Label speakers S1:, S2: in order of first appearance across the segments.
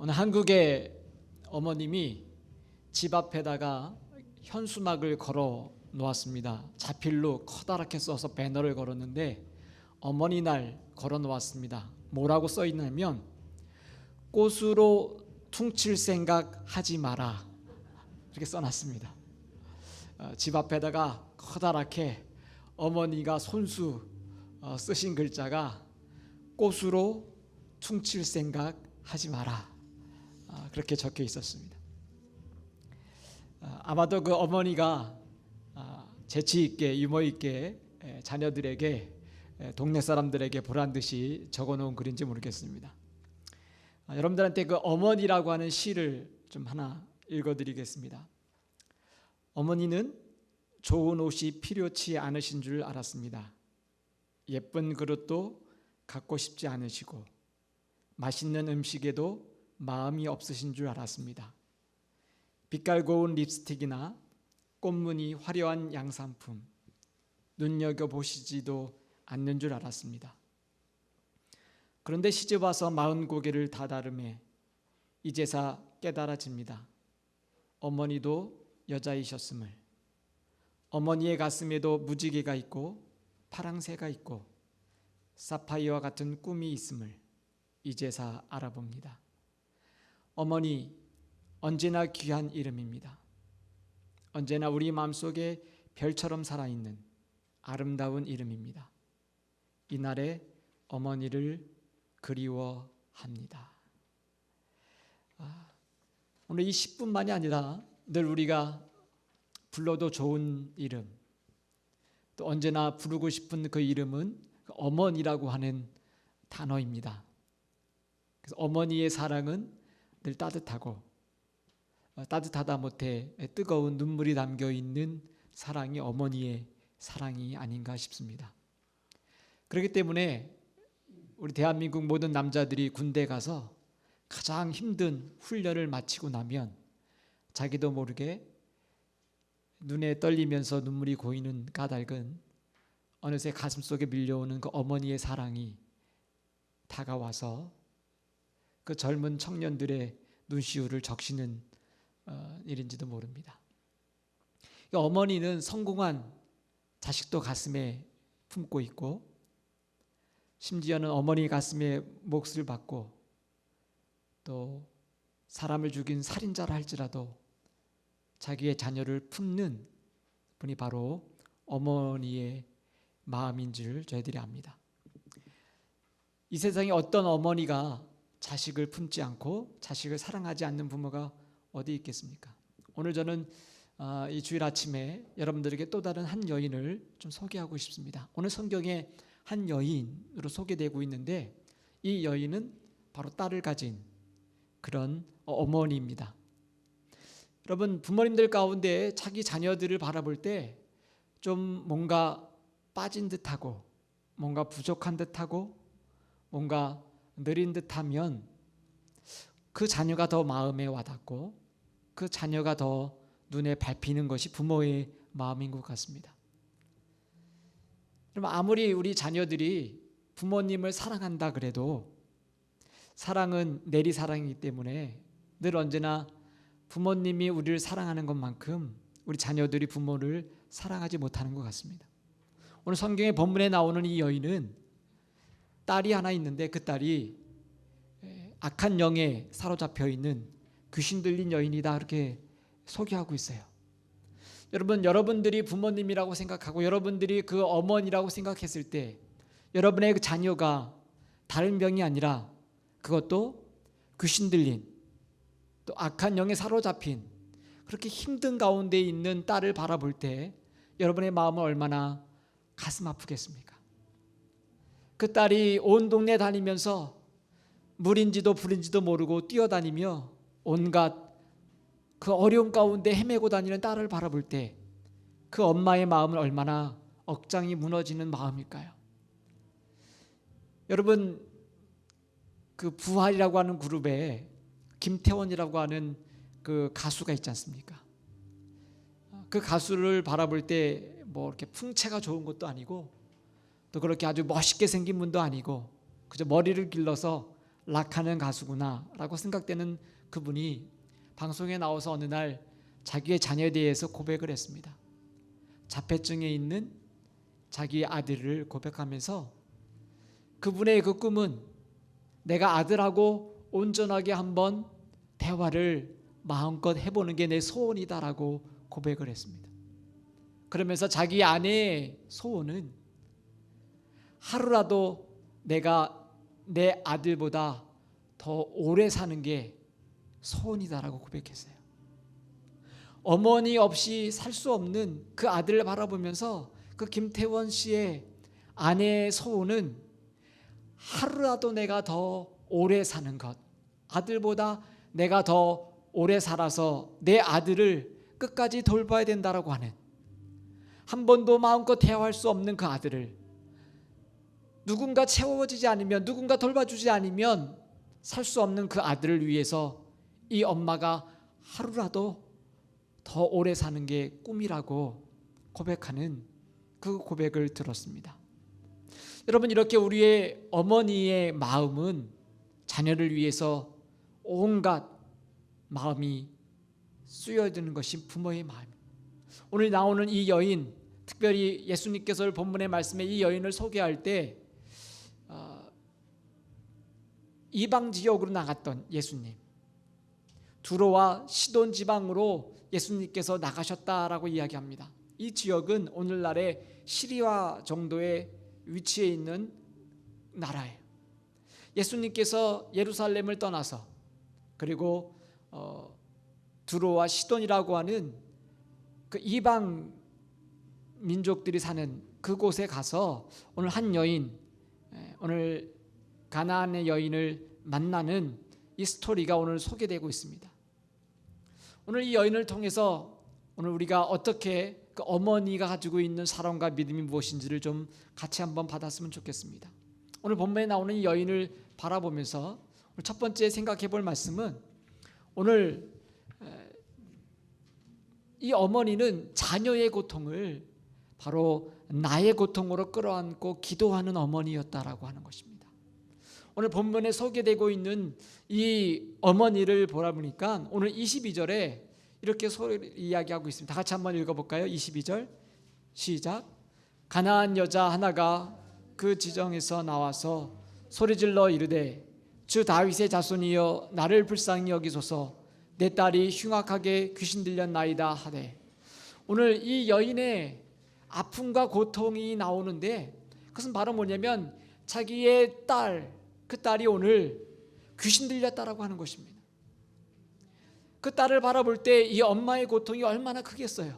S1: 오늘 한국의 어머님이 집 앞에다가 현수막을 걸어 놓았습니다. 자필로 커다랗게 써서 배너를 걸었는데 어머니 날 걸어 놓았습니다. 뭐라고 써 있냐면 꽃으로 퉁칠 생각 하지 마라, 이렇게 써놨습니다. 집 앞에다가 커다랗게 어머니가 손수 쓰신 글자가 꽃으로 퉁칠 생각 하지 마라, 그렇게 적혀 있었습니다. 아마도 그 어머니가 재치 있게 유머 있게 자녀들에게 동네 사람들에게 보란 듯이 적어 놓은 글인지 모르겠습니다. 여러분들한테 그 어머니라고 하는 시를 좀 하나 읽어드리겠습니다. 어머니는 좋은 옷이 필요치 않으신 줄 알았습니다. 예쁜 그릇도 갖고 싶지 않으시고 맛있는 음식에도 마음이 없으신 줄 알았습니다. 빛깔 고운 립스틱이나 꽃무늬 화려한 양산품 눈여겨보시지도 않는 줄 알았습니다. 그런데 시집와서 40고개를 다다름해 이제사 깨달아집니다. 어머니도 여자이셨음을, 어머니의 가슴에도 무지개가 있고 파랑새가 있고 사파이어와 같은 꿈이 있음을 이제사 알아봅니다. 어머니, 언제나 귀한 이름입니다. 언제나 우리 마음속에 별처럼 살아있는 아름다운 이름입니다. 이날에 어머니를 그리워합니다. 오늘 이 10분만이 아니라 늘 우리가 불러도 좋은 이름, 또 언제나 부르고 싶은 그 이름은 어머니라고 하는 단어입니다. 그래서 어머니의 사랑은 늘 따뜻하고 따뜻하다 못해 뜨거운 눈물이 담겨있는 사랑이 어머니의 사랑이 아닌가 싶습니다. 그렇기 때문에 우리 대한민국 모든 남자들이 군대 가서 가장 힘든 훈련을 마치고 나면 자기도 모르게 눈에 떨리면서 눈물이 고이는 까닭은 어느새 가슴속에 밀려오는 그 어머니의 사랑이 다가와서 그 젊은 청년들의 눈시울을 적시는 일인지도 모릅니다. 어머니는 성공한 자식도 가슴에 품고 있고 심지어는 어머니 가슴에 몫을 받고 또 사람을 죽인 살인자라 할지라도 자기의 자녀를 품는 분이 바로 어머니의 마음인 줄 저희들이 압니다. 이 세상에 어떤 어머니가 자식을 품지 않고 자식을 사랑하지 않는 부모가 어디 있겠습니까? 오늘 저는 이 주일 아침에 여러분들에게 또 다른 한 여인을 좀 소개하고 싶습니다. 오늘 성경에 한 여인으로 소개되고 있는데 이 여인은 바로 딸을 가진 그런 어머니입니다. 여러분, 부모님들 가운데 자기 자녀들을 바라볼 때 좀 뭔가 빠진 듯하고 뭔가 부족한 듯하고 뭔가 느린 듯하면 그 자녀가 더 마음에 와닿고 그 자녀가 더 눈에 밟히는 것이 부모의 마음인 것 같습니다. 그럼 아무리 우리 자녀들이 부모님을 사랑한다 그래도 사랑은 내리사랑이기 때문에 늘 언제나 부모님이 우리를 사랑하는 것만큼 우리 자녀들이 부모를 사랑하지 못하는 것 같습니다. 오늘 성경의 본문에 나오는 이 여인은 딸이 하나 있는데 그 딸이 악한 영에 사로잡혀 있는 귀신 들린 여인이다, 이렇게 소개하고 있어요. 여러분들이 부모님이라고 생각하고 여러분들이 그 어머니라고 생각했을 때 여러분의 그 자녀가 다른 병이 아니라 그것도 귀신 들린 또 악한 영에 사로잡힌 그렇게 힘든 가운데 있는 딸을 바라볼 때 여러분의 마음은 얼마나 가슴 아프겠습니까? 그 딸이 온 동네 다니면서 물인지도 불인지도 모르고 뛰어다니며 온갖 그 어려운 가운데 헤매고 다니는 딸을 바라볼 때 그 엄마의 마음은 얼마나 억장이 무너지는 마음일까요? 여러분, 그 부활이라고 하는 그룹에 김태원이라고 하는 그 가수가 있지 않습니까? 그 가수를 바라볼 때 뭐 이렇게 풍채가 좋은 것도 아니고 또 그렇게 아주 멋있게 생긴 분도 아니고 그저 머리를 길러서 락하는 가수구나 라고 생각되는 그분이 방송에 나와서 어느 날 자기의 자녀에 대해서 고백을 했습니다. 자폐증에 있는 자기 아들을 고백하면서 그분의 그 꿈은 내가 아들하고 온전하게 한번 대화를 마음껏 해보는 게 내 소원이다라고 고백을 했습니다. 그러면서 자기 아내의 소원은 하루라도 내가 내 아들보다 더 오래 사는 게 소원이다라고 고백했어요. 어머니 없이 살 수 없는 그 아들을 바라보면서 그 김태원 씨의 아내의 소원은 하루라도 내가 더 오래 사는 것, 아들보다 내가 더 오래 살아서 내 아들을 끝까지 돌봐야 된다라고 하는, 한 번도 마음껏 대화할 수 없는 그 아들을 누군가 채워지지 않으면, 누군가 돌봐주지 않으면 살 수 없는 그 아들을 위해서 이 엄마가 하루라도 더 오래 사는 게 꿈이라고 고백하는 그 고백을 들었습니다. 여러분, 이렇게 우리의 어머니의 마음은 자녀를 위해서 온갖 마음이 쓰여드는 것이 부모의 마음입니다. 오늘 나오는 이 여인, 특별히 예수님께서 본문의 말씀에 이 여인을 소개할 때 이방 지역으로 나갔던 예수님, 두로와 시돈 지방으로 예수님께서 나가셨다라고 이야기합니다. 이 지역은 오늘날의 시리아 정도의 위치에 있는 나라예요. 예수님께서 예루살렘을 떠나서 그리고 두로와 시돈이라고 하는 그 이방 민족들이 사는 그곳에 가서 오늘 한 여인, 오늘 가나안의 여인을 만나는 이 스토리가 오늘 소개되고 있습니다. 오늘 이 여인을 통해서 오늘 우리가 어떻게 그 어머니가 가지고 있는 사랑과 믿음이 무엇인지를 좀 같이 한번 받았으면 좋겠습니다. 오늘 본문에 나오는 이 여인을 바라보면서 오늘 첫 번째 생각해 볼 말씀은, 오늘 이 어머니는 자녀의 고통을 바로 나의 고통으로 끌어안고 기도하는 어머니였다라고 하는 것입니다. 오늘 본문에 소개되고 있는 이 어머니를 보라보니까 오늘 22절에 이렇게 이야기하고 있습니다. 다 같이 한번 읽어볼까요? 22절 시작. 가나안 여자 하나가 그 지정에서 나와서 소리질러 이르되 주 다윗의 자손이여 나를 불쌍히 여기소서, 내 딸이 흉악하게 귀신 들렸나이다 하되. 오늘 이 여인의 아픔과 고통이 나오는데 그것은 바로 뭐냐면 자기의 딸, 그 딸이 오늘 귀신 들렸다라고 하는 것입니다. 그 딸을 바라볼 때 이 엄마의 고통이 얼마나 크겠어요.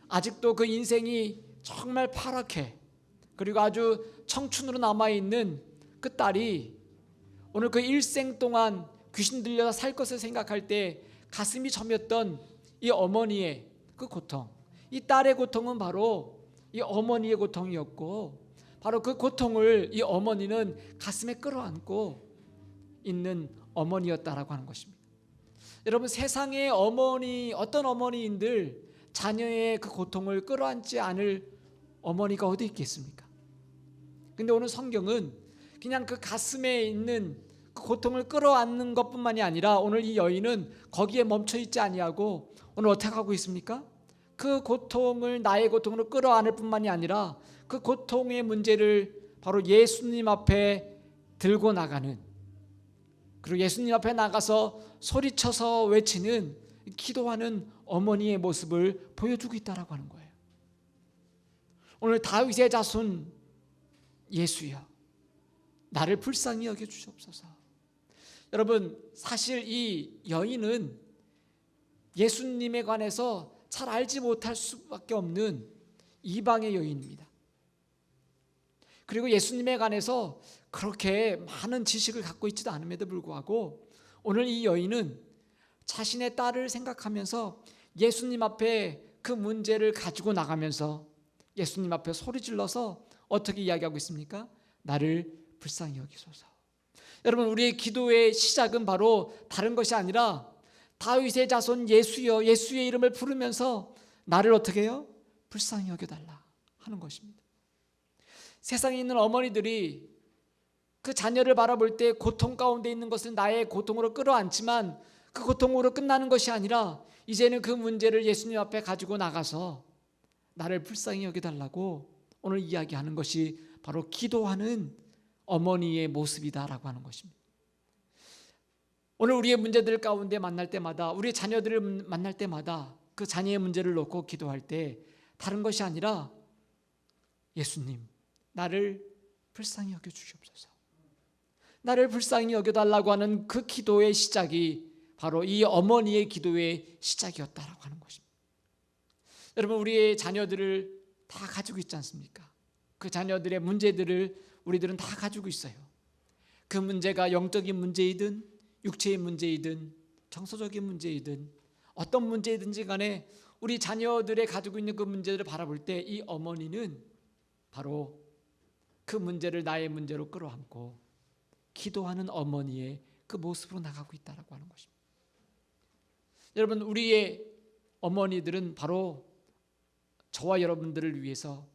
S1: 아직도 그 인생이 정말 파랗게 그리고 아주 청춘으로 남아있는 그 딸이 오늘 그 일생 동안 귀신 들려서 살 것을 생각할 때 가슴이 저몄던 이 어머니의 그 고통, 이 딸의 고통은 바로 이 어머니의 고통이었고, 바로 그 고통을 이 어머니는 가슴에 끌어안고 있는 어머니였다라고 하는 것입니다. 여러분, 세상의 어머니, 어떤 어머니인들 자녀의 그 고통을 끌어안지 않을 어머니가 어디 있겠습니까? 근데 오늘 성경은 그냥 그 가슴에 있는 그 고통을 끌어안는 것뿐만이 아니라 오늘 이 여인은 거기에 멈춰 있지 아니하고 오늘 어떻게 하고 있습니까? 그 고통을 나의 고통으로 끌어안을 뿐만이 아니라 그 고통의 문제를 바로 예수님 앞에 들고 나가는, 그리고 예수님 앞에 나가서 소리쳐서 외치는, 기도하는 어머니의 모습을 보여주고 있다라고 하는 거예요. 오늘 다윗의 자손 예수여, 나를 불쌍히 여겨 주시옵소서. 여러분, 사실 이 여인은 예수님에 관해서 잘 알지 못할 수밖에 없는 이방의 여인입니다. 그리고 예수님에 관해서 그렇게 많은 지식을 갖고 있지도 않음에도 불구하고 오늘 이 여인은 자신의 딸을 생각하면서 예수님 앞에 그 문제를 가지고 나가면서 예수님 앞에 소리질러서 어떻게 이야기하고 있습니까? 나를 불쌍히 여기소서. 여러분, 우리의 기도의 시작은 바로 다른 것이 아니라 다윗의 자손 예수여, 예수의 이름을 부르면서 나를 어떻게 해요? 불쌍히 여겨달라 하는 것입니다. 세상에 있는 어머니들이 그 자녀를 바라볼 때 고통 가운데 있는 것을 나의 고통으로 끌어안지만 그 고통으로 끝나는 것이 아니라 이제는 그 문제를 예수님 앞에 가지고 나가서 나를 불쌍히 여겨달라고 오늘 이야기하는 것이 바로 기도하는 어머니의 모습이다라고 하는 것입니다. 오늘 우리의 문제들 가운데 만날 때마다, 우리의 자녀들을 만날 때마다 그 자녀의 문제를 놓고 기도할 때 다른 것이 아니라 예수님, 나를 불쌍히 여겨 주시옵소서, 나를 불쌍히 여겨달라고 하는 그 기도의 시작이 바로 이 어머니의 기도의 시작이었다라고 하는 것입니다. 여러분, 우리의 자녀들을 다 가지고 있지 않습니까? 그 자녀들의 문제들을 우리들은 다 가지고 있어요. 그 문제가 영적인 문제이든 육체의 문제이든 정서적인 문제이든 어떤 문제이든지 간에 우리 자녀들의 가지고 있는 그 문제들을 바라볼 때 이 어머니는 바로 그 문제를 나의 문제로 끌어안고 기도하는 어머니의 그 모습으로 나가고 있다라고 하는 것입니다. 여러분, 우리의 어머니들은 바로 저와 여러분들을 위해서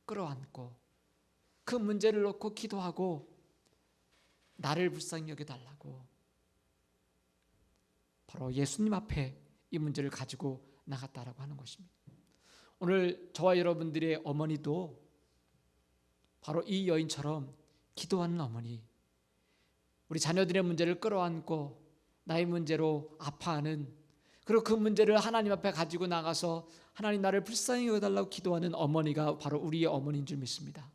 S1: 끌어안고 그 문제를 놓고 기도하고 나를 불쌍히 여겨달라고 바로 예수님 앞에 이 문제를 가지고 나갔다라고 하는 것입니다. 오늘 저와 여러분들의 어머니도 바로 이 여인처럼 기도하는 어머니, 우리 자녀들의 문제를 끌어안고 나의 문제로 아파하는, 그리고 그 문제를 하나님 앞에 가지고 나가서 하나님 나를 불쌍히 여겨달라고 기도하는 어머니가 바로 우리의 어머니인 줄 믿습니다.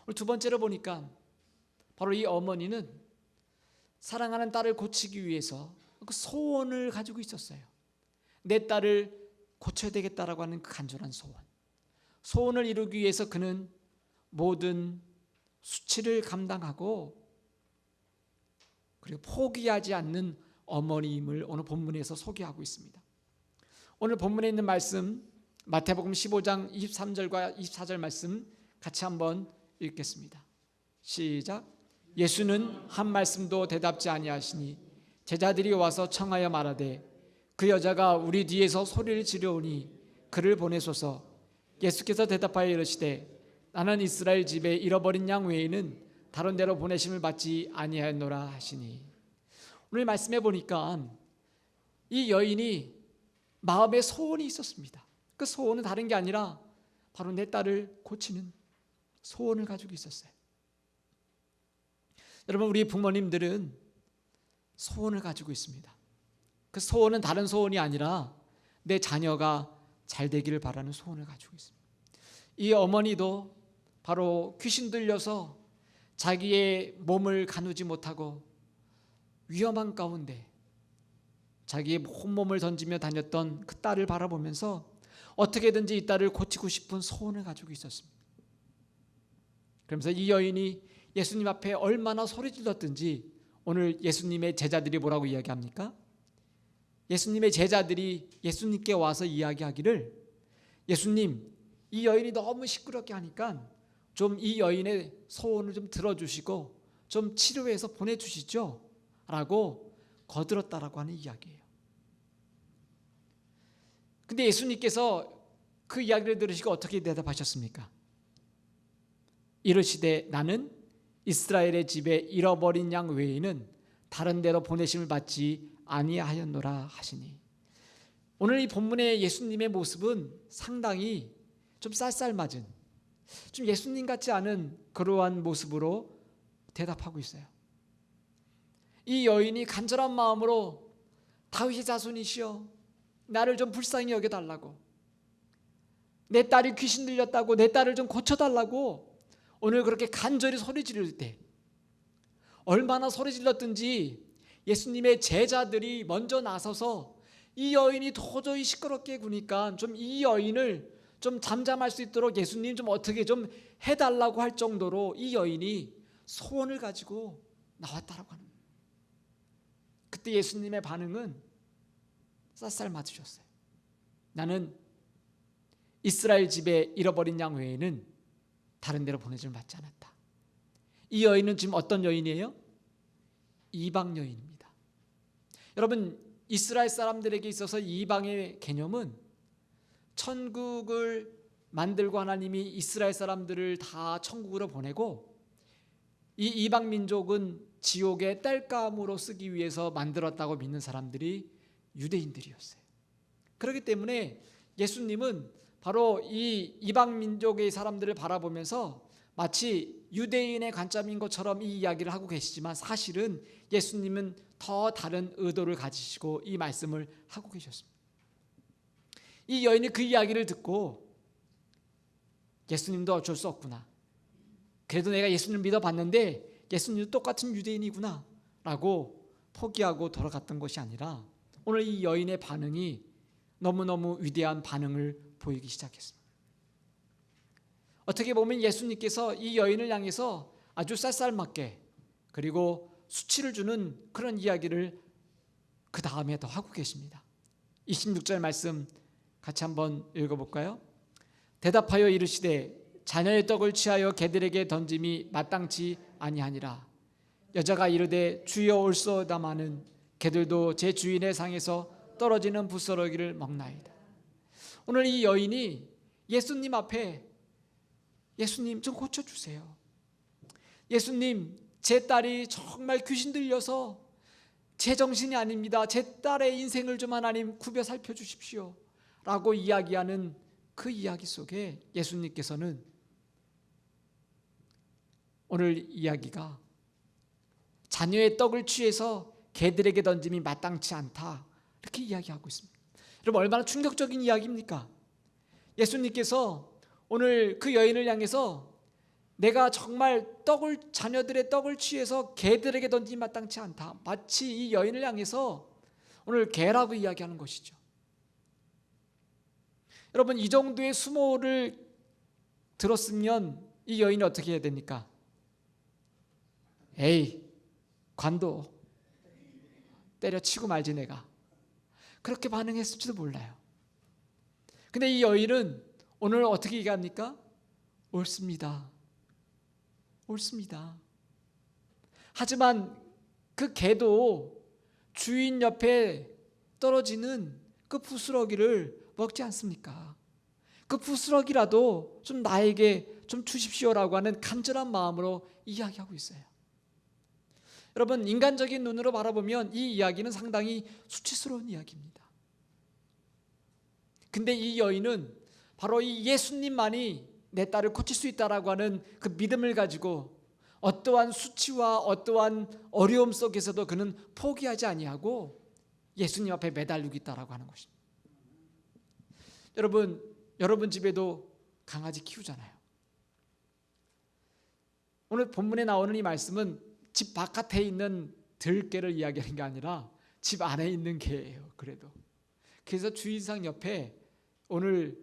S1: 오늘 두 번째로 보니까 바로 이 어머니는 사랑하는 딸을 고치기 위해서 그 소원을 가지고 있었어요. 내 딸을 고쳐야 되겠다라고 하는 그 간절한 소원을 이루기 위해서 그는 모든 수치를 감당하고 그리고 포기하지 않는 어머니임을 오늘 본문에서 소개하고 있습니다. 오늘 본문에 있는 말씀 마태복음 15장 23절과 24절 말씀 같이 한번 읽겠습니다. 시작. 예수는 한 말씀도 대답지 아니하시니 제자들이 와서 청하여 말하되 그 여자가 우리 뒤에서 소리를 지르오니 그를 보내소서. 예수께서 대답하여 이르시되 나는 이스라엘 집에 잃어버린 양 외에는 다른 데로 보내심을 받지 아니하였노라 하시니. 오늘 말씀해 보니까 이 여인이 마음에 소원이 있었습니다. 그 소원은 다른 게 아니라 바로 내 딸을 고치는 소원을 가지고 있었어요. 여러분, 우리 부모님들은 소원을 가지고 있습니다. 그 소원은 다른 소원이 아니라 내 자녀가 잘 되기를 바라는 소원을 가지고 있습니다. 이 어머니도 바로 귀신 들려서 자기의 몸을 가누지 못하고 위험한 가운데 자기의 온몸을 던지며 다녔던 그 딸을 바라보면서 어떻게든지 이 딸을 고치고 싶은 소원을 가지고 있었습니다. 그러면서 이 여인이 예수님 앞에 얼마나 소리 질렀든지 오늘 예수님의 제자들이 뭐라고 이야기합니까? 예수님의 제자들이 예수님께 와서 이야기하기를 예수님, 이 여인이 너무 시끄럽게 하니까 좀 이 여인의 소원을 좀 들어주시고 좀 치료해서 보내주시죠 라고 거들었다라고 하는 이야기예요. 근데 예수님께서 그 이야기를 들으시고 어떻게 대답하셨습니까? 이르시되 나는 이스라엘의 집에 잃어버린 양 외에는 다른 데로 보내심을 받지 아니하였노라 하시니. 오늘 이 본문의 예수님의 모습은 상당히 좀 쌀쌀맞은, 좀 예수님 같지 않은 그러한 모습으로 대답하고 있어요. 이 여인이 간절한 마음으로 다윗의 자손이시여 나를 좀 불쌍히 여겨달라고, 내 딸이 귀신 들렸다고 내 딸을 좀 고쳐달라고 오늘 그렇게 간절히 소리 지를 때 얼마나 소리 질렀든지 예수님의 제자들이 먼저 나서서 이 여인이 도저히 시끄럽게 구니까 좀 이 여인을 좀 잠잠할 수 있도록 예수님 좀 어떻게 좀 해달라고 할 정도로 이 여인이 소원을 가지고 나왔다라고 하는 거예요. 그때 예수님의 반응은 쌀쌀 맞으셨어요. 나는 이스라엘 집에 잃어버린 양 외에는 다른 데로 보내짐을 받지 않았다. 이 여인은 지금 어떤 여인이에요? 이방 여인입니다. 여러분, 이스라엘 사람들에게 있어서 이방의 개념은 천국을 만들고 하나님이 이스라엘 사람들을 다 천국으로 보내고 이 이방 민족은 지옥의 땔감으로 쓰기 위해서 만들었다고 믿는 사람들이 유대인들이었어요. 그렇기 때문에 예수님은 바로 이 이방 민족의 사람들을 바라보면서 마치 유대인의 관점인 것처럼 이 이야기를 하고 계시지만 사실은 예수님은 더 다른 의도를 가지시고 이 말씀을 하고 계셨습니다. 이 여인이 그 이야기를 듣고 예수님도 어쩔 수 없구나, 그래도 내가 예수님을 믿어봤는데 예수님도 똑같은 유대인이구나 라고 포기하고 돌아갔던 것이 아니라 오늘 이 여인의 반응이 너무너무 위대한 반응을 보이기 시작했습니다. 어떻게 보면 예수님께서 이 여인을 향해서 아주 쌀쌀맞게 그리고 수치를 주는 그런 이야기를 그 다음에 더 하고 계십니다. 26절 말씀 같이 한번 읽어볼까요? 대답하여 이르시되 자녀의 떡을 취하여 개들에게 던짐이 마땅치 아니하니라. 여자가 이르되 주여 올소이다마는 개들도 제 주인의 상에서 떨어지는 부스러기를 먹나이다. 오늘 이 여인이 예수님 앞에 예수님 좀 고쳐주세요. 예수님, 제 딸이 정말 귀신 들려서 제 정신이 아닙니다. 제 딸의 인생을 좀 하나님 굽여 살펴주십시오 라고 이야기하는 그 이야기 속에 예수님께서는 오늘 이야기가 자녀의 떡을 취해서 개들에게 던짐이 마땅치 않다 이렇게 이야기하고 있습니다. 여러분, 얼마나 충격적인 이야기입니까? 예수님께서 오늘 그 여인을 향해서 내가 정말 자녀들의 떡을 취해서 개들에게 던짐이 마땅치 않다, 마치 이 여인을 향해서 오늘 개라고 이야기하는 것이죠. 여러분, 이 정도의 수모를 들었으면 이 여인이 어떻게 해야 됩니까? 에이, 관둬, 때려치고 말지 내가, 그렇게 반응했을지도 몰라요. 근데 이 여인은 오늘 어떻게 얘기합니까? 옳습니다, 옳습니다. 하지만 그 개도 주인 옆에 떨어지는 그 부스러기를 먹지 않습니까? 그 부스러기라도 좀 나에게 좀 주십시오라고 하는 간절한 마음으로 이야기하고 있어요. 여러분, 인간적인 눈으로 바라보면 이 이야기는 상당히 수치스러운 이야기입니다. 근데 이 여인은 바로 이 예수님만이 내 딸을 고칠 수 있다라고 하는 그 믿음을 가지고 어떠한 수치와 어떠한 어려움 속에서도 그는 포기하지 아니하고 예수님 앞에 매달리고 있다라고 하는 것입니다. 여러분 집에도 강아지 키우잖아요. 오늘 본문에 나오는 이 말씀은 집 바깥에 있는 들개를 이야기하는 게 아니라 집 안에 있는 개예요. 그래서 주인상 옆에 오늘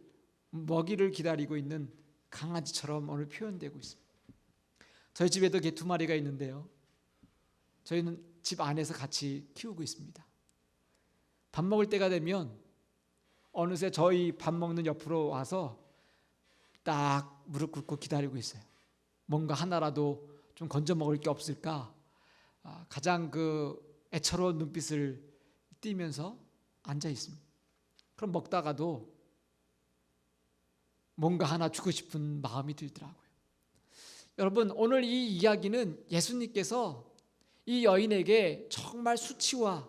S1: 먹이를 기다리고 있는 강아지처럼 오늘 표현되고 있습니다. 저희 집에도 개 2마리가 있는데요, 저희는 집 안에서 같이 키우고 있습니다. 밥 먹을 때가 되면 어느새 저희 밥 먹는 옆으로 와서 딱 무릎 꿇고 기다리고 있어요. 뭔가 하나라도 좀 건져 먹을 게 없을까, 가장 그 애처로운 눈빛을 띠면서 앉아 있습니다. 그럼 먹다가도 뭔가 하나 주고 싶은 마음이 들더라고요. 여러분, 오늘 이 이야기는 예수님께서 이 여인에게 정말 수치와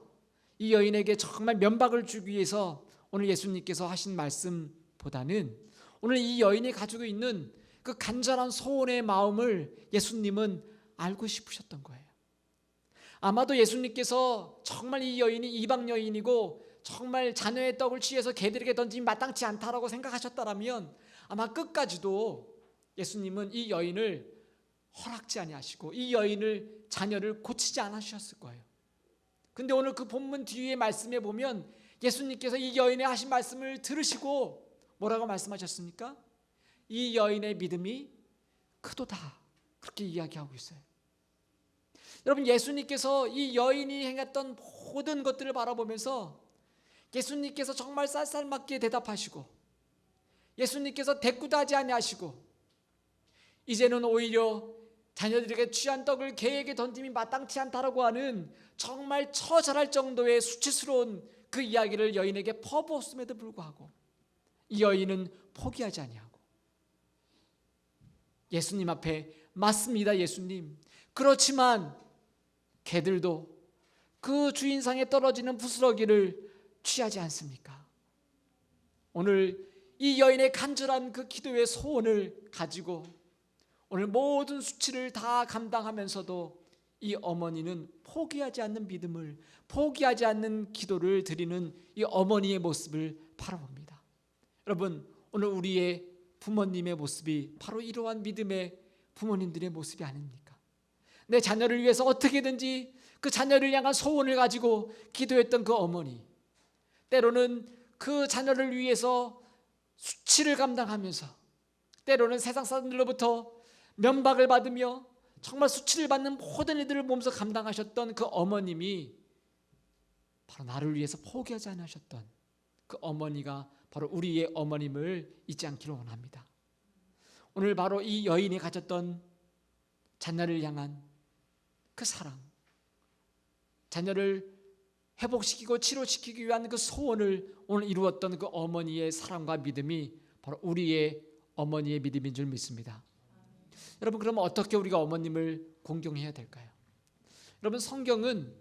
S1: 이 여인에게 정말 면박을 주기 위해서 오늘 예수님께서 하신 말씀보다는 오늘 이 여인이 가지고 있는 그 간절한 소원의 마음을 예수님은 알고 싶으셨던 거예요. 아마도 예수님께서 정말 이 여인이 이방 여인이고 정말 자녀의 떡을 취해서 개들에게 던짐이 마땅치 않다라고 생각하셨다면 아마 끝까지도 예수님은 이 여인을 허락지 아니하시고 이 여인을 자녀를 고치지 않으셨을 거예요. 근데 오늘 그 본문 뒤에 말씀에 보면 예수님께서 이 여인의 하신 말씀을 들으시고 뭐라고 말씀하셨습니까? 이 여인의 믿음이 크도다, 그렇게 이야기하고 있어요. 여러분, 예수님께서 이 여인이 행했던 모든 것들을 바라보면서 예수님께서 정말 쌀쌀맞게 대답하시고 예수님께서 대꾸도 하지 아니하시고 이제는 오히려 자녀들에게 취한 떡을 개에게 던짐이 마땅치 않다라고 하는 정말 처절할 정도의 수치스러운 그 이야기를 여인에게 퍼부었음에도 불구하고 이 여인은 포기하지 아니하고 예수님 앞에 맞습니다, 예수님, 그렇지만 개들도 그 주인상에 떨어지는 부스러기를 취하지 않습니까? 오늘 이 여인의 간절한 그 기도의 소원을 가지고 오늘 모든 수치를 다 감당하면서도 이 어머니는 포기하지 않는 믿음을, 포기하지 않는 기도를 드리는 이 어머니의 모습을 바라봅니다. 여러분, 오늘 우리의 부모님의 모습이 바로 이러한 믿음의 부모님들의 모습이 아닙니까? 내 자녀를 위해서 어떻게든지 그 자녀를 향한 소원을 가지고 기도했던 그 어머니, 때로는 그 자녀를 위해서 수치를 감당하면서, 때로는 세상 사람들로부터 면박을 받으며 정말 수치를 받는 모든 일들을 몸소 감당하셨던 그 어머님이 바로 나를 위해서 포기하지 않으셨던 그 어머니가 바로 우리의 어머님을 잊지 않기를 원합니다. 오늘 바로 이 여인이 가졌던 자녀를 향한 그 사랑, 자녀를 회복시키고 치료시키기 위한 그 소원을 오늘 이루었던 그 어머니의 사랑과 믿음이 바로 우리의 어머니의 믿음인 줄 믿습니다. 여러분, 그러면 어떻게 우리가 어머님을 공경해야 될까요? 여러분, 성경은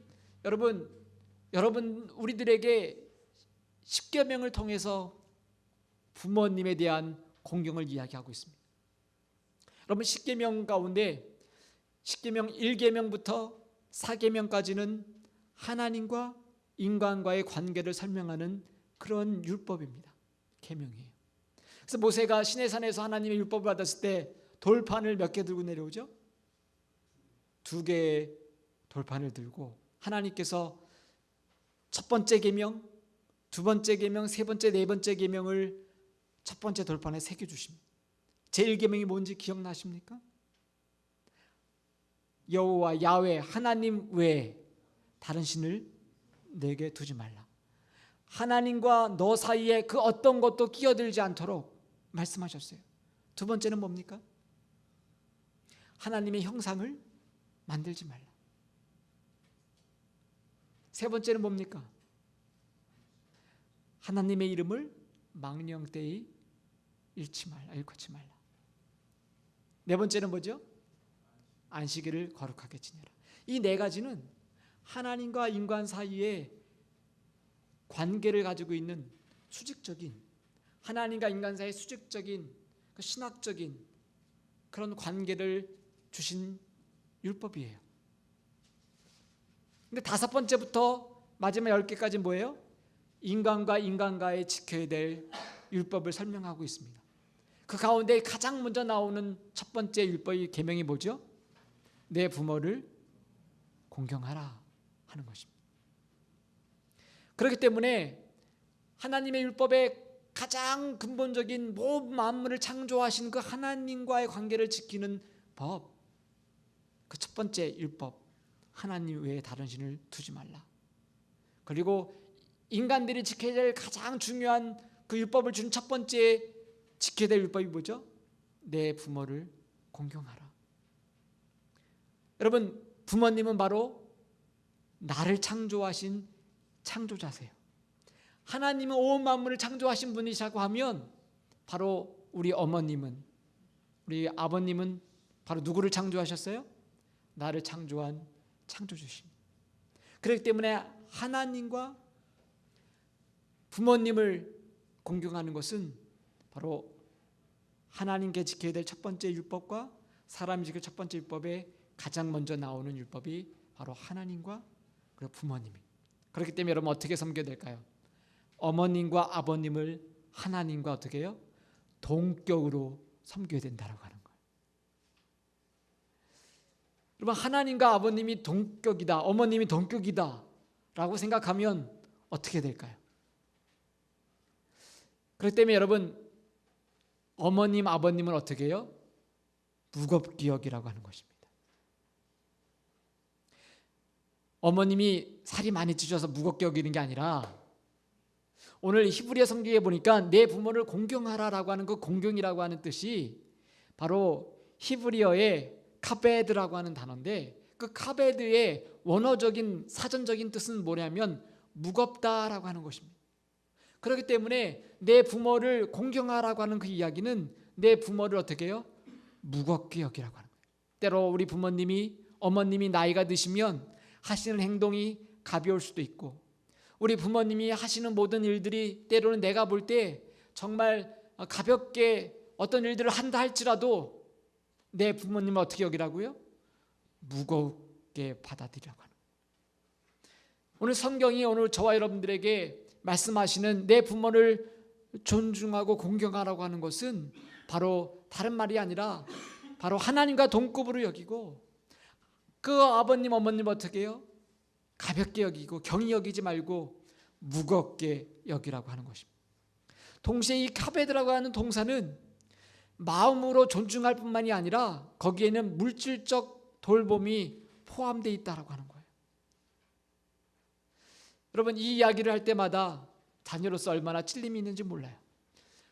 S1: 여러분 우리들에게 십계명을 통해서 부모님에 대한 공경을 이야기하고 있습니다. 여러분, 십계명 가운데 십계명 1계명부터 4계명까지는 하나님과 인간과의 관계를 설명하는 그런 율법입니다. 계명이에요. 그래서 모세가 시내산에서 하나님의 율법을 받았을 때 돌판을 몇 개 들고 내려오죠? 2개의 돌판을 들고 하나님께서 첫 번째 계명, 두 번째 계명, 세 번째, 네 번째 계명을 첫 번째 돌판에 새겨 주십니다. 제1계명이 뭔지 기억나십니까? 여호와 야훼 하나님 외에 다른 신을 내게 두지 말라. 하나님과 너 사이에 그 어떤 것도 끼어들지 않도록 말씀하셨어요. 두 번째는 뭡니까? 하나님의 형상을 만들지 말라. 세 번째는 뭡니까? 하나님의 이름을 망령되이 일컫지 말라. 네 번째는 뭐죠? 안식일을 거룩하게 지내라. 이 네 가지는 하나님과 인간 사이에 관계를 가지고 있는 수직적인, 하나님과 인간 사이의 수직적인 그 신학적인 그런 관계를 주신 율법이에요. 근데 5번째부터 마지막 10개까지 뭐예요? 인간과 인간과의 지켜야 될 율법을 설명하고 있습니다. 그 가운데 가장 먼저 나오는 첫 번째 율법의 계명이 뭐죠? 내 부모를 공경하라 하는 것입니다. 그렇기 때문에 하나님의 율법의 가장 근본적인 모든 만물을 창조하신 그 하나님과의 관계를 지키는 법, 그 첫 번째 율법, 하나님 외에 다른 신을 두지 말라. 그리고 인간들이 지켜야 될 가장 중요한 그 율법을 준 첫 번째 지켜야 될 율법이 뭐죠? 내 부모를 공경하라. 여러분, 부모님은 바로 나를 창조하신 창조자세요. 하나님은 온 만물을 창조하신 분이시라고 하면 바로 우리 어머님은, 우리 아버님은 바로 누구를 창조하셨어요? 나를 창조한 창조주십니다. 그렇기 때문에 하나님과 부모님을 공경하는 것은 바로 하나님께 지켜야 될 첫 번째 율법과 사람이 지킬 첫 번째 율법에 가장 먼저 나오는 율법이 바로 하나님과 그리고 부모님이. 그렇기 때문에 여러분 어떻게 섬겨야 될까요? 어머님과 아버님을 하나님과 어떻게 해요? 동격으로 섬겨야 된다라고 하는 거예요. 여러분, 하나님과 아버님이 동격이다, 어머님이 동격이다 라고 생각하면 어떻게 될까요? 그렇기 때문에 여러분, 어머님, 아버님을 어떻게 해요? 무겁게 여기라고 하는 것입니다. 어머님이 살이 많이 찌셔서 무겁게 여기는 게 아니라, 오늘 히브리어 성경에 보니까 내 부모를 공경하라라고 하는 그 공경이라고 하는 뜻이 바로 히브리어의 카베드라고 하는 단어인데, 그 카베드의 원어적인 사전적인 뜻은 뭐냐면 무겁다라고 하는 것입니다. 그렇기 때문에 내 부모를 공경하라고 하는 그 이야기는 내 부모를 어떻게 해요? 무겁게 여기라고 하는 거예요. 때로 우리 부모님이 어머님이 나이가 드시면 하시는 행동이 가벼울 수도 있고, 우리 부모님이 하시는 모든 일들이 때로는 내가 볼 때 정말 가볍게 어떤 일들을 한다 할지라도 내 부모님을 어떻게 여기라고요? 무겁게 받아들이라고 하는. 오늘 성경이 오늘 저와 여러분들에게 말씀하시는 내 부모를 존중하고 공경하라고 하는 것은 바로 다른 말이 아니라 바로 하나님과 동급으로 여기고, 그 아버님 어머님 어떻게 해요? 가볍게 여기고 경히 여기지 말고 무겁게 여기라고 하는 것입니다. 동시에 이 카베드라고 하는 동사는 마음으로 존중할 뿐만이 아니라 거기에는 물질적 돌봄이 포함되어 있다고 하는 거예요. 여러분, 이 이야기를 할 때마다 자녀로서 얼마나 찔림이 있는지 몰라요.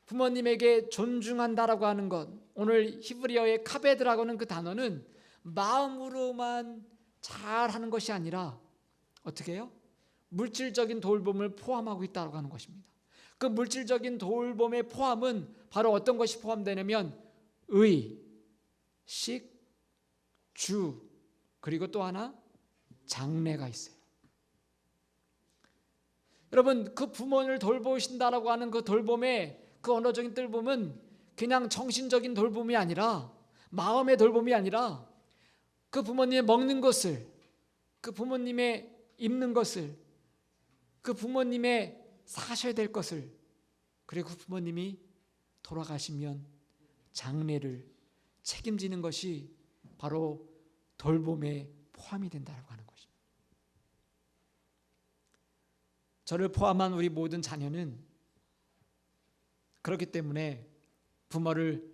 S1: 부모님에게 존중한다라고 하는 것, 오늘 히브리어의 카베드라고 하는 그 단어는 마음으로만 잘하는 것이 아니라 어떻게 해요? 물질적인 돌봄을 포함하고 있다고 하는 것입니다. 그 물질적인 돌봄의 포함은 바로 어떤 것이 포함되냐면 의, 식, 주, 그리고 또 하나 장래가 있어요. 여러분, 그 부모를 돌보신다라고 하는 그 돌봄의 그 언어적인 돌봄은 그냥 정신적인 돌봄이 아니라, 마음의 돌봄이 아니라 그 부모님의 먹는 것을, 그 부모님의 입는 것을, 그 부모님의 사셔야 될 것을, 그리고 부모님이 돌아가시면 장례를 책임지는 것이 바로 돌봄에 포함이 된다고 하는 것입니다. 저를 포함한 우리 모든 자녀는 그렇기 때문에 부모를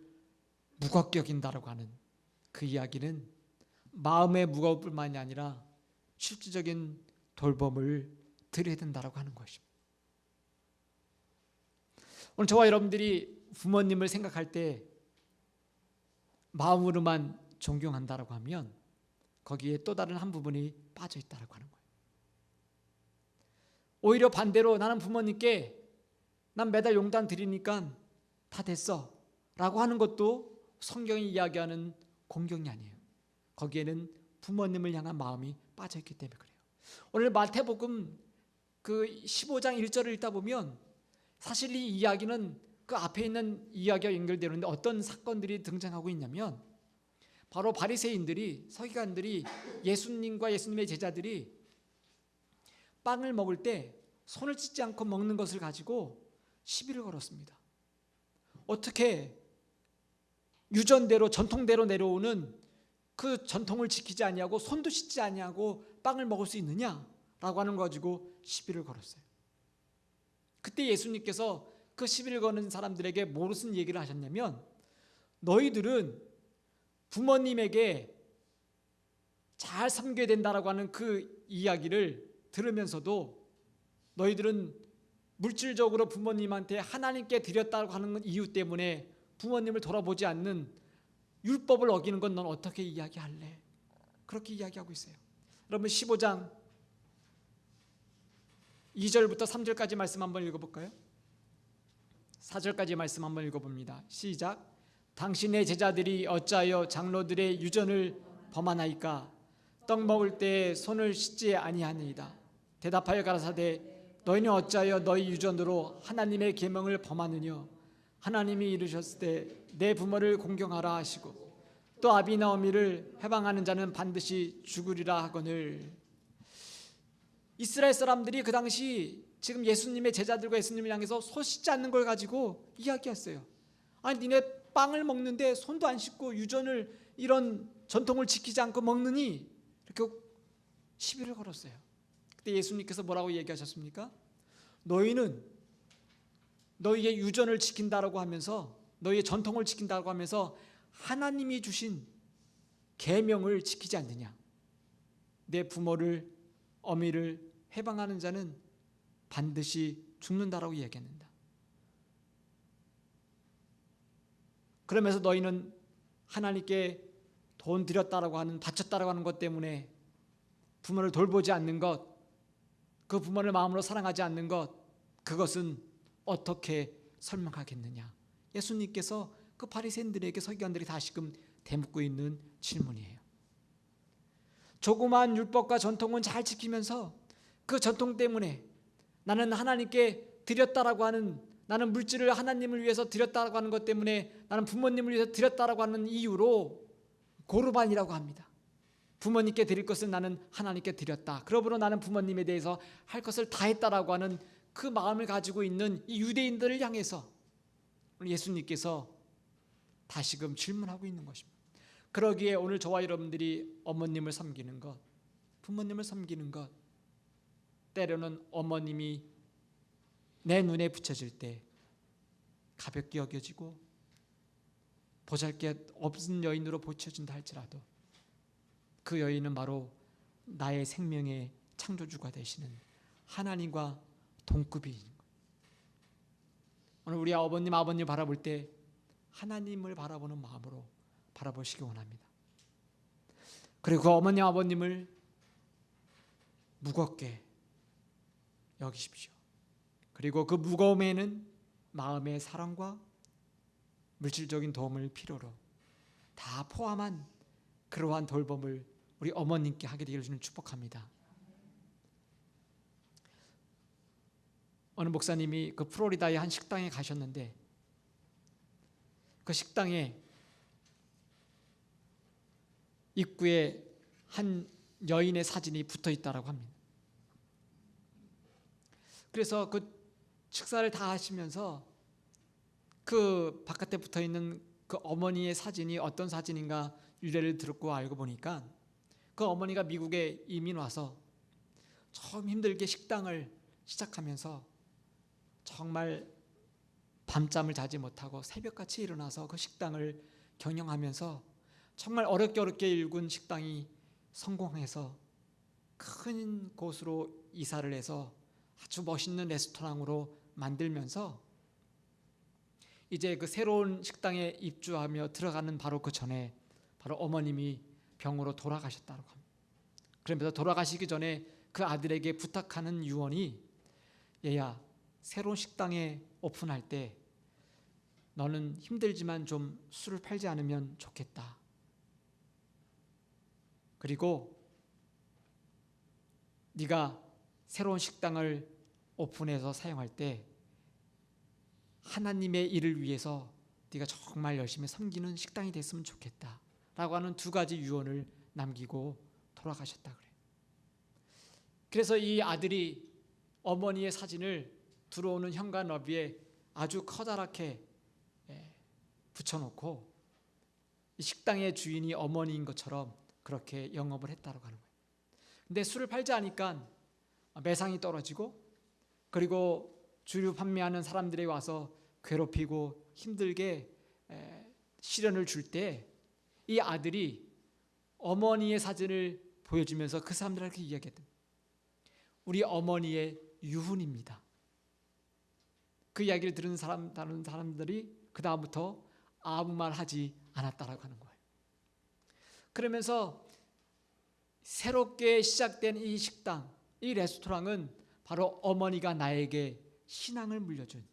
S1: 무겁게 여긴다고 하는 그 이야기는 마음의 무거울 뿐만이 아니라 실질적인 돌봄을 드려야 된다고 하는 것입니다. 오늘 저와 여러분들이 부모님을 생각할 때 마음으로만 존경한다고 하면 거기에 또 다른 한 부분이 빠져 있다고 하는 거예요. 오히려 반대로 나는 부모님께 난 매달 용돈 드리니까 다 됐어 라고 하는 것도 성경이 이야기하는 공경이 아니에요. 거기에는 부모님을 향한 마음이 빠져 있기 때문에 그래요. 오늘 마태복음 그 15장 1절을 읽다 보면 사실 이 이야기는 그 앞에 있는 이야기와 연결되는데 어떤 사건들이 등장하고 있냐면 바로 바리새인들이, 서기관들이 예수님과 예수님의 제자들이 빵을 먹을 때 손을 씻지 않고 먹는 것을 가지고 시비를 걸었습니다. 어떻게 유전대로 전통대로 내려오는 그 전통을 지키지 아니하고 손도 씻지 아니하고 빵을 먹을 수 있느냐라고 하는 거 가지고 시비를 걸었어요. 그때 예수님께서 그 시비를 거는 사람들에게 무슨 얘기를 하셨냐면, 너희들은 부모님에게 잘 섬겨야 된다라고 하는 그 이야기를 들으면서도 너희들은 물질적으로 부모님한테 하나님께 드렸다고 하는 이유 때문에 부모님을 돌아보지 않는 율법을 어기는 건 넌 어떻게 이야기할래? 그렇게 이야기하고 있어요. 여러분 15장 2절부터 3절까지 말씀 한번 읽어볼까요? 4절까지 말씀 한번 읽어봅니다. 시작. 당신의 제자들이 어찌하여 장로들의 유전을 범하나이까? 떡 먹을 때 손을 씻지 아니하니이다. 대답하여 가라사대 너희는 어찌하여 너희 유전으로 하나님의 계명을 범하느냐? 하나님이 이르셨을 때 내 부모를 공경하라 하시고 또 아비나 어미를 해방하는 자는 반드시 죽으리라 하거늘. 이스라엘 사람들이 그 당시 지금 예수님의 제자들과 예수님을 향해서 손 씻지 않는 걸 가지고 이야기했어요. 아니 니네 빵을 먹는데 손도 안 씻고 유전을 이런 전통을 지키지 않고 먹느니, 이렇게 시비를 걸었어요. 그때 예수님께서 뭐라고 얘기하셨습니까? 너희는 너희의 유전을 지킨다라고 하면서, 너희의 전통을 지킨다고 하면서 하나님이 주신 계명을 지키지 않느냐? 내 부모를 어미를 해방하는 자는 반드시 죽는다라고 이야기했는다. 그러면서 너희는 하나님께 돈 드렸다라고 하는, 바쳤다라고 하는 것 때문에 부모를 돌보지 않는 것, 그 부모를 마음으로 사랑하지 않는 것, 그것은 어떻게 설명하겠느냐? 예수님께서 그 바리새인들에게, 서기관들이 다시금 대묻고 있는 질문이에요. 조그마한 율법과 전통은 잘 지키면서 그 전통 때문에 나는 하나님께 드렸다라고 하는, 나는 물질을 하나님을 위해서 드렸다라고 하는 것 때문에, 나는 부모님을 위해서 드렸다라고 하는 이유로 고르반이라고 합니다. 부모님께 드릴 것을 나는 하나님께 드렸다, 그러므로 나는 부모님에 대해서 할 것을 다 했다라고 하는 그 마음을 가지고 있는 이 유대인들을 향해서 예수님께서 다시금 질문하고 있는 것입니다. 그러기에 오늘 저와 여러분들이 어머님을 섬기는 것, 부모님을 섬기는 것, 때로는 어머님이 내 눈에 비춰질 때 가볍게 여겨지고 보잘것 없는 여인으로 비춰진다 할지라도 그 여인은 바로 나의 생명의 창조주가 되시는 하나님과 동급인 거예요. 오늘 우리 어머님, 아버님 바라볼 때 하나님을 바라보는 마음으로 바라보시기 원합니다. 그리고 그 어머님, 아버님을 무겁게 여기십시오. 그리고 그 무거움에는 마음의 사랑과 물질적인 도움을 필요로 다 포함한 그러한 돌봄을 우리 어머님께 하게 되기를 주는 축복합니다. 어느 목사님이 그 플로리다의 한 식당에 가셨는데 그 식당에 입구에 한 여인의 사진이 붙어 있다고 합니다. 그래서 그 식사를 다 하시면서 그 바깥에 붙어 있는 그 어머니의 사진이 어떤 사진인가 유래를 듣고 알고 보니까 그 어머니가 미국에 이민 와서 처음 힘들게 식당을 시작하면서 정말 밤잠을 자지 못하고 새벽같이 일어나서 그 식당을 경영하면서 정말 어렵게 일군 식당이 성공해서 큰 곳으로 이사를 해서 아주 멋있는 레스토랑으로 만들면서 이제 그 새로운 식당에 입주하며 들어가는 바로 그 전에 바로 어머님이 병으로 돌아가셨다고 합니다. 그러면서 돌아가시기 전에 그 아들에게 부탁하는 유언이, 얘야, 새로운 식당에 오픈할 때 너는 힘들지만 좀 술을 팔지 않으면 좋겠다. 그리고 네가 새로운 식당을 오픈해서 사용할 때 하나님의 일을 위해서 네가 정말 열심히 섬기는 식당이 됐으면 좋겠다 라고 하는 두 가지 유언을 남기고 돌아가셨다 그래요. 그래서 이 아들이 어머니의 사진을 들어오는 현관너비에 아주 커다랗게 붙여놓고 이 식당의 주인이 어머니인 것처럼 그렇게 영업을 했다고 하는 거예요. 근데 술을 팔지 않으니까 매상이 떨어지고, 그리고 주류 판매하는 사람들이 와서 괴롭히고 힘들게 시련을 줄 때 이 아들이 어머니의 사진을 보여주면서 그 사람들에게 이야기했던, 우리 어머니의 유훈입니다. 그 이야기를 들은 다른 사람들이 그 다음부터 아무 말 하지 않았다라고 하는 거예요. 그러면서 새롭게 시작된 이 식당, 이 레스토랑은 바로 어머니가 나에게 신앙을 물려준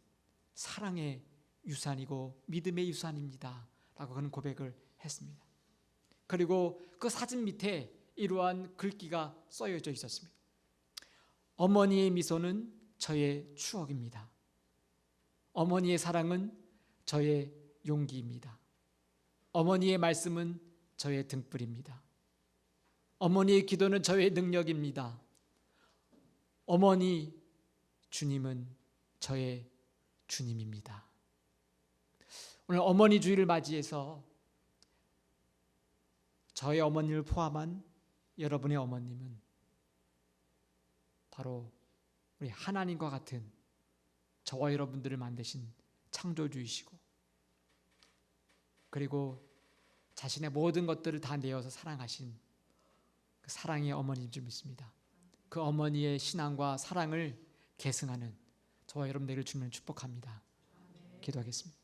S1: 사랑의 유산이고 믿음의 유산입니다 라고 하는 고백을 했습니다. 그리고 그 사진 밑에 이러한 글귀가 써여져 있었습니다. 어머니의 미소는 저의 추억입니다. 어머니의 사랑은 저의 용기입니다. 어머니의 말씀은 저의 등불입니다. 어머니의 기도는 저의 능력입니다. 어머니, 주님은 저의 주님입니다. 오늘 어머니 주일을 맞이해서 저의 어머니를 포함한 여러분의 어머님은 바로 우리 하나님과 같은 저와 여러분들을 만드신 창조주이시고, 그리고 자신의 모든 것들을 다 내어서 사랑하신 그 사랑의 어머니인 줄 믿습니다. 그 어머니의 신앙과 사랑을 계승하는 저와 여러분들을 주님을 축복합니다. 기도하겠습니다.